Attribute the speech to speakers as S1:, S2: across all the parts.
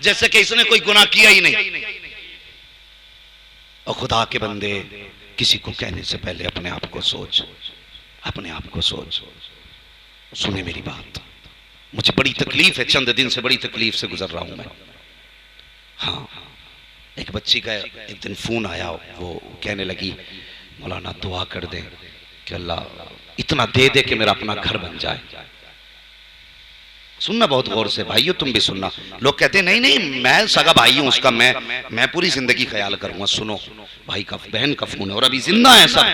S1: जैसे कि इसने कोई गुनाह किया ही नहीं। और खुदा के बंदे, किसी को कहने से पहले अपने आप को सोच, अपने आप को सोच। सुने मेरी बात, मुझे बड़ी तकलीफ है, चंद दिन से बड़ी तकलीफ से गुजर रहा हूं मैं। हाँ, एक बच्ची का एक दिन फोन आया, वो कहने लगी मौलाना दुआ कर दे कि अल्लाह इतना दे दे कि मेरा अपना घर बन जाए। सुनना बहुत गौर से भाइयों, तुम भी सुनना। लोग कहते हैं नहीं नहीं मैं सगा भाई हूं उसका, मैं पूरी जिंदगी ख्याल करूंगा। सुनो, भाई का बहन का फोन है और अभी जिंदा है सब,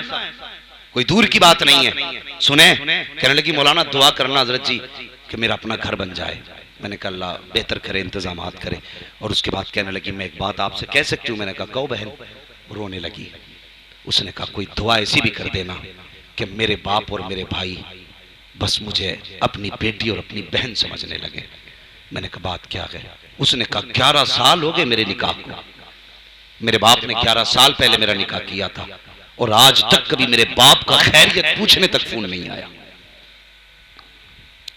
S1: कोई दूर की बात नहीं है। सुने, कहने लगी मौलाना दुआ करना हजरत जी कि मेरा अपना घर बन जाए। मैंने कहा अल्लाह बेहतर करे, इंतजामात करे। और उसके बाद कहने लगी मैं एक बात आपसे कह सकती हूँ। मैंने कहा कहो बहन। रोने लगी। उसने कहा कोई दुआ ऐसी भी कर देना कि मेरे बाप और मेरे भाई बस मुझे अपनी बेटी और अपनी बहन समझने लगे। मैंने कहा बात क्या है? उसने कहा 11 साल हो गए मेरे निकाह को, मेरे बाप ने 11 साल पहले मेरा निकाह किया था और आज तक कभी मेरे बाप का खैरियत पूछने तक फोन नहीं आया।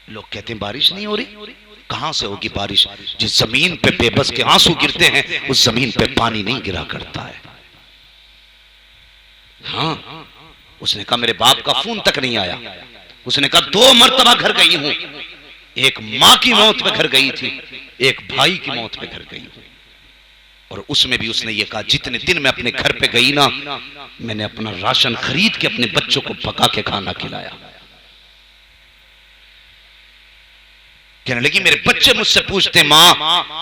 S1: लोग कहते हैं बारिश नहीं हो रही, कहां से होगी बारिश? जिस जमीन पे बेबस के आंसू गिरते हैं उस जमीन पे पानी नहीं गिरा करता है। हाँ, उसने कहा मेरे बाप का फोन तक नहीं आया। उसने कहा 2 मरतबा घर गई हूं, एक मां की मौत पे घर गई थी, एक भाई की मौत पे घर गई हूं। और उसमें भी उसने ये कहा जितने दिन मैं अपने घर पे गई ना, मैंने अपना राशन खरीद के अपने बच्चों को पका के खाना खिलाया। कहने लगी मेरे बच्चे मुझसे पूछते मां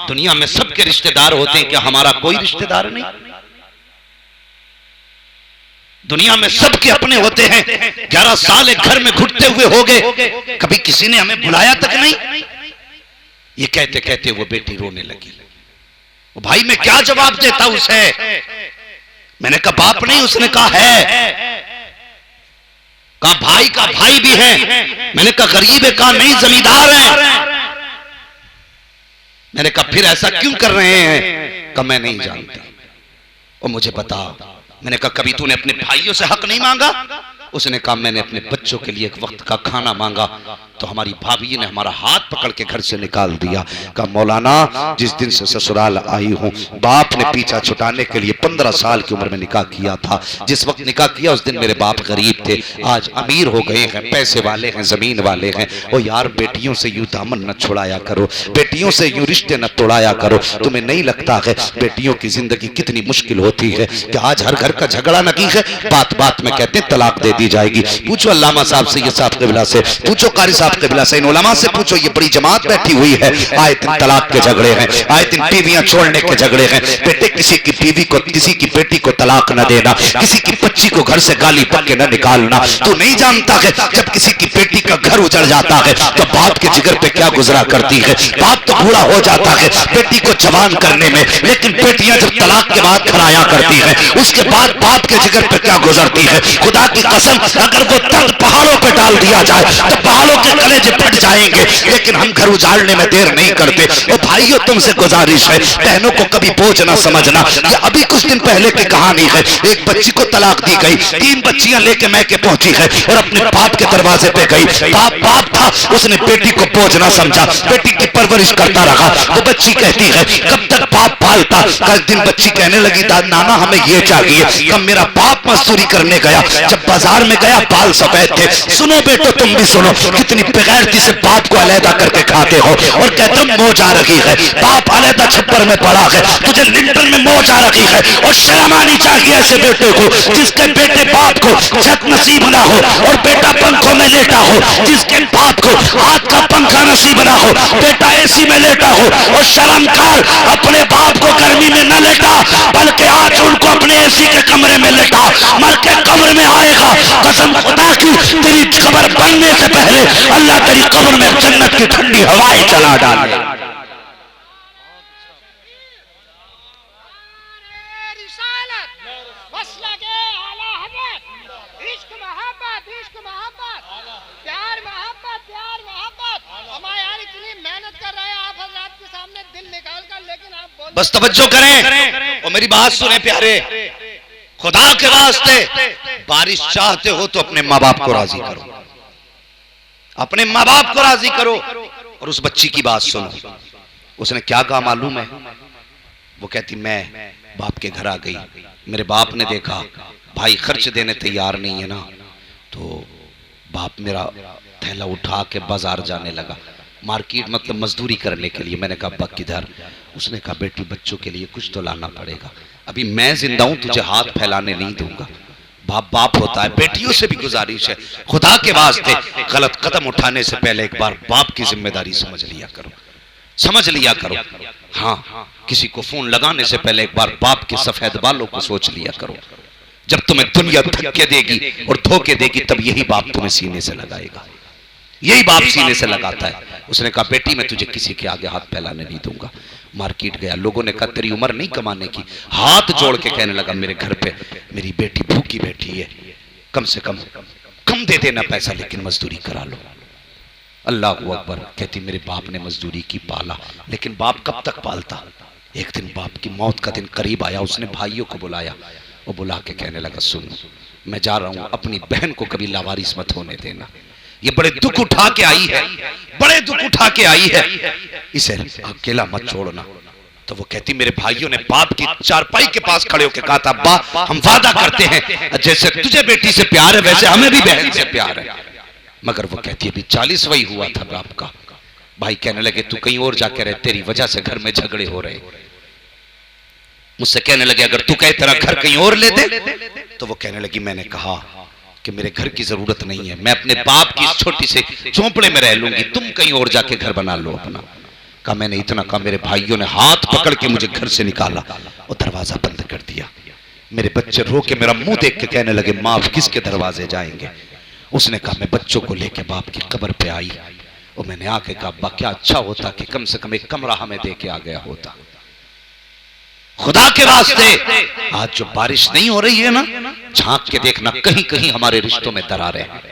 S1: दुनिया में सबके रिश्तेदार होते हैं, क्या हमारा कोई रिश्तेदार नहीं? दुनिया में सबके अपने होते हैं, 11 साल एक घर में घुटते हुए हो गए, कभी किसी ने हमें बुलाया तक नहीं। ये कहते कहते वो बेटी रोने लगी। वो भाई मैं क्या जवाब देता उसे? मैंने कहा बाप नहीं, उसने कहा है। कहा भाई का भाई भी है। मैंने कहा गरीब है, कहा नहीं जमींदार है। मैंने कहा फिर ऐसा क्यों कर रहे हैं? कहा मैं नहीं जानती और मुझे बता। मैंने कहा कभी तूने अपने भाइयों से हक नहीं मांगा? उसने कहा मैंने अपने बच्चों के लिए एक वक्त का खाना मांगा तो हमारी भाभी ने हमारा हाथ पकड़ के घर से निकाल दिया। कहा मौलाना जिस दिन से ससुराल आई हूं बाप ने पीछा छुटाने के लिए 15 साल की उम्र में निकाह किया था। जिस वक्त निकाह किया उस दिन मेरे बाप गरीब थे, आज अमीर हो गए हैं, पैसे वाले हैं, जमीन वाले हैं। ओ यार बेटियों से यूं दामन न छुड़ाया करो, बेटियों से यूं रिश्ते न तोड़ाया करो। तुम्हें नहीं लगता है बेटियों की जिंदगी कितनी मुश्किल होती है कि आज हर घर का झगड़ा नकी है, बात बात में कहते हैं तलाक दे दी जाएगी। पूछो अल्लामा साहब से, ये साहब क़िबला से पूछो, कारी साहब क़िबला से, इन उलमा से पूछो। ये बड़ी जमात बैठी हुई है, आए दिन तलाक के झगड़े हैं, आए दिन बीवियां छोड़ने के झगड़े हैं। बेटे किसी की बीवी को, किसी की बेटी को तलाक न देना, किसी की बच्ची को घर से गाली पक्के न निकालना। तू नहीं जानता है जब किसी की बेटी का घर उजड़ जाता है तो बाप के जिगर पे क्या गुजरा करती है। बाप तो बूढ़ा हो जाता है बेटी को जवान करने में, लेकिन बेटियां जब तलाक के बाद खराया करती है उसके बाद बाप के जिगर पे क्या गुजरती है। खुदा की कसम अगर वो दर्द पहाड़ों पे डाल दिया जाए तो पहाड़ों के कलेजे फट जाएंगे, लेकिन हम घर उजाड़ने में देर नहीं करते। और भाइयों तुमसे गुजारिश है, बहनों को कभी बोझ ना समझना। ये अभी कुछ दिन पहले की कहानी है, एक बच्ची को तलाक दी गई, 3 बच्चियां लेके मैके पहुंची है और अपने बाप के दरवाजे पे गई। बाप था, उसने बेटी को बोझ ना समझा, बेटी की परवरिश करता रहा। वो बच्ची कहती है कब तक बाप पालता? कल दिन बच्ची कहने लगी नाना हमें ये चाहिए। कब मेरा बाप मजदूरी करने गया, जब बाजार में गया बाल सफेद थे। सुनो बेटो तुम भी सुनो, कितनी बेगैरती से बाप को अलहदा करके खाते हो। और कहते हो मौज आ रही है, बाप अलहदा छप्पर में पड़ा है, तुझे लिंटन में मौज आ रही है। और शर्म आनी चाहिए ऐसे बेटे को जिसके बेटे बाप को छत नसीब ना हो और बेटा पंखों में लेटा हो, जिसके बाप को हाथ का पंखा नसीब ना हो, बेटा एसी में लेटा हो। और शर्म कर, अपने बाप को गर्मी में न लेटा बल्कि आज उनको अपने एसी के कमरे में लेटा। मर के कब्र में आएगा, कसम खुदा की तेरी कब्र बनने से पहले अल्लाह तेरी कब्र में जन्नत की ठंडी हवाएं चला डाले। बस तवज्जो करें और मेरी बात सुने प्यारे, खुदा के वास्ते बारिश चाहते हो तो अपने माँ बाप को राजी करो, अपने माँ बाप को राजी करो। और उस बच्ची की बात सुनो, उसने क्या कहा मालूम है? वो कहती मैं बाप के घर आ गई, मेरे बाप ने देखा भाई खर्च देने तैयार नहीं है ना, तो बाप मेरा थैला उठा के बाजार जाने लगा, मार्केट मतलब मजदूरी करने के लिए। मैंने कहा अब्बा किधर? उसने कहा बेटी बच्चों के लिए कुछ तो लाना पड़ेगा, अभी मैं जिंदा हूं तुझे हाथ फैलाने नहीं दूंगा। बाप बाप होता है। बेटियों से भी गुजारिश है, खुदा के वास्ते गलत कदम उठाने से पहले एक बार बाप की जिम्मेदारी समझ लिया करो, समझ लिया करो। हाँ, किसी को फोन लगाने से पहले एक बार बाप के सफेद बालों को सोच लिया करो। जब तुम्हें दुनिया धक्के देगी और धोखे देगी तब यही बाप तुम्हें सीने से लगाएगा, यही बाप सीने से लगाता है। उसने कहा बेटी मैं तुझे किसी के आगे हाथ फैलाने नहीं दूंगा। मार्केट गया, लोगों ने कहा तेरी उम्र नहीं कमाने की, हाथ जोड़ के कहने लगा मेरे घर पे मेरी बेटी भूखी बैठी है, कम से कम दे देना पैसा, लेकिन मजदूरी करा लो। अल्लाह अकबर। कहती मेरे बाप ने मजदूरी की, पाला, लेकिन बाप कब तक पालता? एक दिन बाप की मौत का दिन करीब आया, उसने भाइयों को बुलाया, वो बुला के कहने लगा सुन मैं जा रहा हूं, अपनी बहन को कभी लावारिस मत होने देना, ये बड़े दुख उठा के आई है, बड़े दुख उठा के आई है, इसे अकेला मत छोड़ना। तो वो कहती मेरे भाइयों ने बाप की चारपाई के पास खड़े होकर कहा था अब्बा हम वादा करते हैं जैसे तुझे बेटी से प्यार है वैसे हमें भी बहन से प्यार है। मगर वो कहती अभी 40वां ही हुआ था बाप का। भाई कहने लगे तू कहीं और जाके रहे, तेरी वजह से घर में झगड़े हो रहे। मुझसे कहने लगे अगर तू कहे तेरा घर कहीं और ले दे, तो वो कहने लगी मैंने कहा कि मेरे घर की जरूरत नहीं है, मैं अपने बाप की छोटी से झोंपड़े में रह लूंगी, तुम कहीं और जाके घर बना लो अपना। कहा मैंने इतना कहा, मेरे भाइयों ने हाथ पकड़ के मुझे घर से निकाला और दरवाजा बंद कर दिया। मेरे बच्चे रो के मेरा मुंह देख के कहने लगे माँ अब किसके दरवाजे जाएंगे? उसने कहा मैं बच्चों को लेके बाप की कब्र पे आई और मैंने आके कहा अब्बा क्या अच्छा होता कि कम से कम एक कमरा हमें दे के आ गया होता। खुदा के वास्ते आज जो बारिश नहीं हो रही है ना, झांक के देखना कहीं कहीं हमारे रिश्तों में दरारें हैं।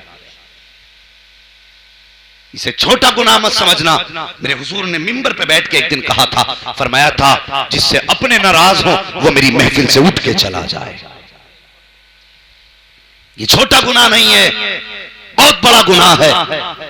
S1: इसे छोटा गुनाह मत समझना। मेरे हुजूर ने मिंबर पे बैठ के एक दिन कहा था, फरमाया था जिससे अपने नाराज हो वो मेरी महफिल से उठ के चला जाए। ये छोटा गुनाह नहीं है, बहुत बड़ा गुनाह है।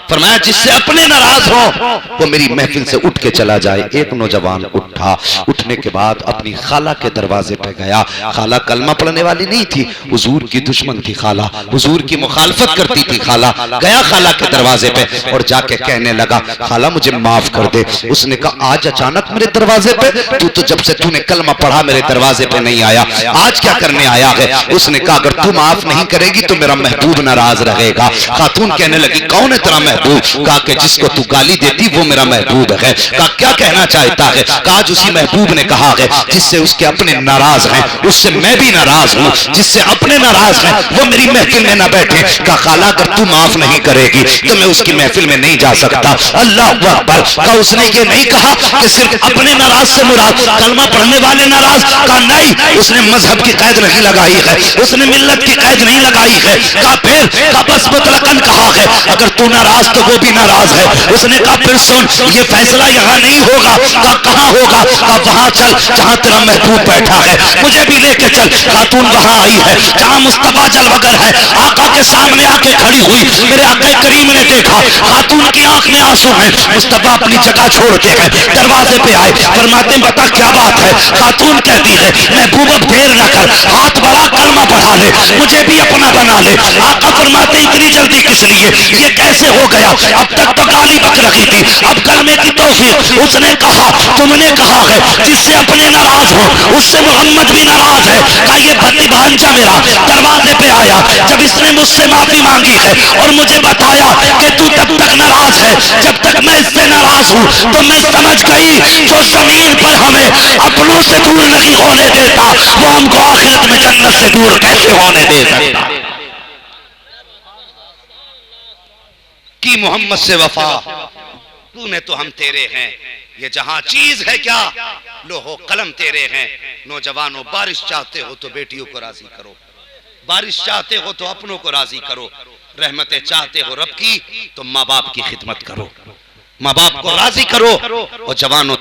S1: फरमाया जिससे अपने नाराज हो वो मेरी महफिल से उठ के चला जाए। एक नौजवान उठा, उठने के बाद अपनी खाला के दरवाजे पे गया। खाला कलमा पढ़ने वाली नहीं थी, हुजूर की दुश्मन थी खाला, हुजूर की मुखालफत करती थी खाला। गया खाला के दरवाजे पे और जाके कहने लगा खाला मुझे माफ कर दे। उसने कहा आज अचानक मेरे दरवाजे पे? तू तो जब से तूने कलमा पढ़ा मेरे दरवाजे पे नहीं आया, आज क्या करने आया है? उसने कहा अगर तू माफ नहीं करेगी तो मेरा महबूब नाराज रहेगा। खातून कहने लगी कौन है तेरा महबूब? कहा कि जिसको तू गाली देती वो मेरा महबूब है। कहा क्या कहना चाहता है? कहा आज उसी महबूब ने कहा है जिससे उसके अपने नाराज हैं उससे मैं भी नाराज हूँ, जिससे अपने नाराज हैं वो मेरी महफिल में ना बैठे। कहा खाला अगर तू माफ नहीं करेगी तो मैं उसकी महफिल में नहीं जा सकता। अल्लाह अकबर। कहा उसने ये नहीं कहा कि सिर्फ अपने नाराज से मुराद कलमा पढ़ने वाले नाराज? कहा नहीं, उसने मजहब की कैद नहीं लगाई है, उसने मिल्लत की कैद नहीं लगाई है। कहा फिर? कहा बस मुतलकन कहा है अगर तू नाराज तो वो भी नाराज है। उसने कहा फिर सुन ये फैसला यहाँ नहीं होगा। कहा कहाँ होगा? कहा वहां चल जहाँ तेरा महबूब बैठा है, मुझे भी लेके चल। खातून वहां आई है जहाँ मुस्तफा जलवगर है, आका के सामने आके खड़ी हुई। मेरे आका करीम ने देखा खातून की आंख में आंसू है। मुस्तफा अपनी जगह छोड़ के है दरवाजे पे आए, फरमाते बता क्या बात है? खातून कहती है महबूब अब देर न कर, हाथ बढ़ा कलमा पढ़ा ले, मुझे भी अपना बना ले। आका फरमाते इतनी जल्दी किस लिए? ये कैसे हो गया? अब तक तो गाली बक रही थी, अब कलमे की तौफीक। उसने कहा तुमने कहा है जिससे अपने नाराज हो उससे मोहम्मद भी नाराज है। कहा ये भती भांजा मेरा दरवाजे पे आया, जब इसने मुझसे माफी मांगी है और मुझे बताया कि तू तब तक नाराज है जब तक मैं इससे नाराज हूँ, तो मैं समझ गई जो जमीन पर हमें अपनों से दूर नहीं होने देता वो हमको आखिरत में जन्नत से दूर कैसे होने दे सकता। की मोहम्मद से वफा, तूने तो हम तेरे हैं, ये जहां चीज है क्या लोहो कलम तेरे हैं। नौजवानों बारिश चाहते हो तो बेटियों को राजी करो, बारिश चाहते हो तो अपनों को राजी करो, रहमतें चाहते हो रब की तो माँ बाप की खिदमत करो, माँ बाप को राजी करो। और जवानों